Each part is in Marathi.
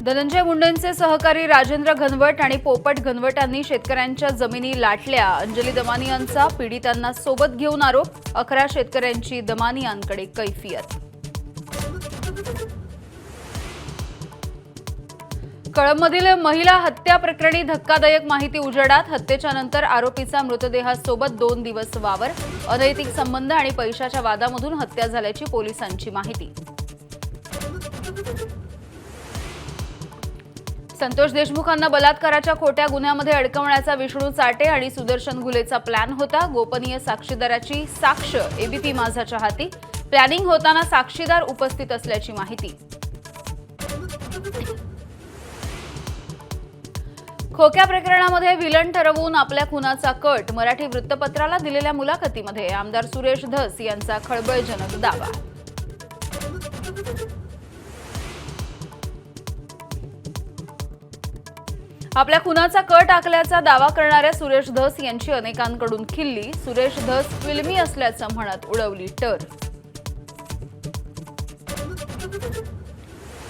धनंजय मुंडेंचे सहकारी राजेंद्र घनवट आणि पोपट घनवटांनी शेतकऱ्यांच्या जमिनी लाटल्या। अंजली दमानियांचा पीडितांना सोबत घेऊन आरोप। 11 शेतकऱ्यांची दमानियांकडे कैफियत। कळंबमधील महिला हत्या प्रकरणी धक्कादायक माहिती उजेडात। हत्येच्या नंतर आरोपीचा मृतदेहासोबत 2 दिवस वावर। अनैतिक संबंध आणि पैशाच्या वादामधून हत्या झाल्याची पोलिसांची माहिती। संतोष देशमुखांना बलात्काराच्या खोट्या गुन्ह्यामध्ये अडकवण्याचा विष्णू चाटे आणि सुदर्शन घुलेचा प्लॅन होता। गोपनीय साक्षीदाराची साक्ष एबीपी माझाच्या हाती। प्लॅनिंग होताना साक्षीदार उपस्थित असल्याची माहिती। खोक्या प्रकरणामध्ये विलन ठरवून आपल्या खुनाचा कट। मराठी वृत्तपत्राला दिलेल्या मुलाखतीमध्ये आमदार सुरेश धस यांचा खळबळजनक दावा। आपल्या खुनाचा कट आखल्याचा दावा करणाऱ्या सुरेश धस यांची अनेकांकडून खिल्ली। सुरेश धस फिल्मी असल्याचं म्हणत उडवली टर।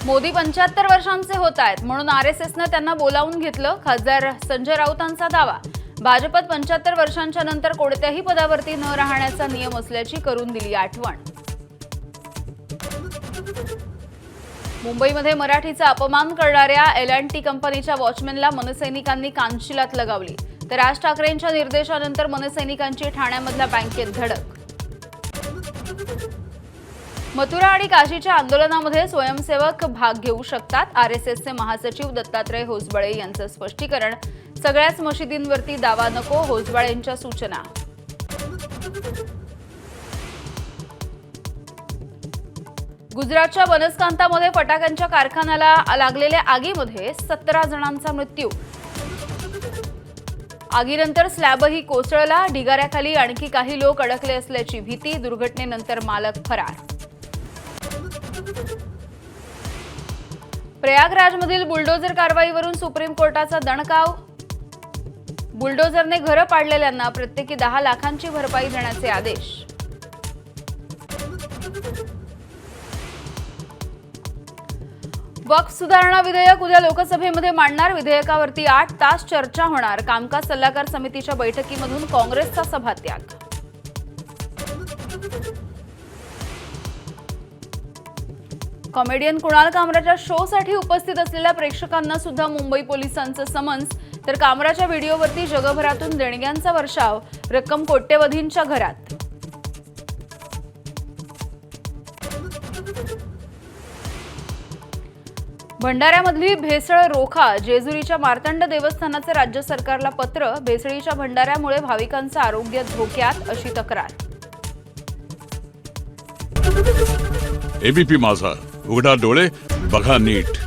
मोदी 75 वर्षांचे होत आहेत म्हणून आरएसएसनं त्यांना बोलावून घेतलं। खासदार संजय राऊतांचा दावा। भाजपत 75 वर्षांच्या नंतर कोणत्याही पदावरती न राहण्याचा नियम असल्याची करून दिली आठवण। मुंबईमध्ये मराठीचा अपमान करणाऱ्या L&T कंपनीच्या वॉचमॅनला मनसैनिकांनी कानशिलात लगावली। तर राज ठाकरेंच्या निर्देशानंतर मनसैनिकांची ठाण्यामधल्या बँकेत धडक। मथुरा आणि काशीच्या आंदोलनामध्ये स्वयंसेवक भाग घेऊ शकतात। आरएसएसचे महासचिव दत्तात्रय होसबळे यांचं स्पष्टीकरण। सगळ्याच मशिदींवरती दावा नको, होसबळेंच्या सूचना। गुजरातच्या बनसकांतामध्ये फटाक्यांच्या कारखान्याला लागलेल्या आगीमध्ये 17 जणांचा मृत्यू। आगीनंतर स्लॅबही कोसळला। ढिगाऱ्याखाली आणखी काही लोक अडकले असल्याची भीती। दुर्घटनेनंतर मालक फरार। प्रयागराजमधील बुलडोझर कारवाईवरून सुप्रीम कोर्टाचा दणकाव। बुलडोझरने घरं पाडलेल्यांना प्रत्येकी 10 लाखांची भरपाई देण्याचे आदेश। वक्फ सुधारणा विधेयक उद्या लोकसभेमध्ये मांडणार। विधेयकावरती 8 तास चर्चा होणार। कामकाज सल्लागार समितीच्या बैठकीमधून काँग्रेसचा सभात्याग। कॉमेडियन कुणाल कामराच्या शोसाठी उपस्थित असलेल्या प्रेक्षकांना सुद्धा मुंबई पोलिसांचं समन्स। तर कामराच्या व्हिडिओवरती जगभरातून देणग्यांचा वर्षाव। रक्कम कोट्यवधींच्या घरात। भंडाऱ्यामधली भेसळ रोखा। जेजुरीच्या मार्तंड देवस्थानाचे राज्य सरकारला पत्र। भेसळीच्या भंडाऱ्यामुळे भाविकांचं आरोग्य धोक्यात अशी तक्रार। एबीपी माझा, उघडा डोळे बघा नीट।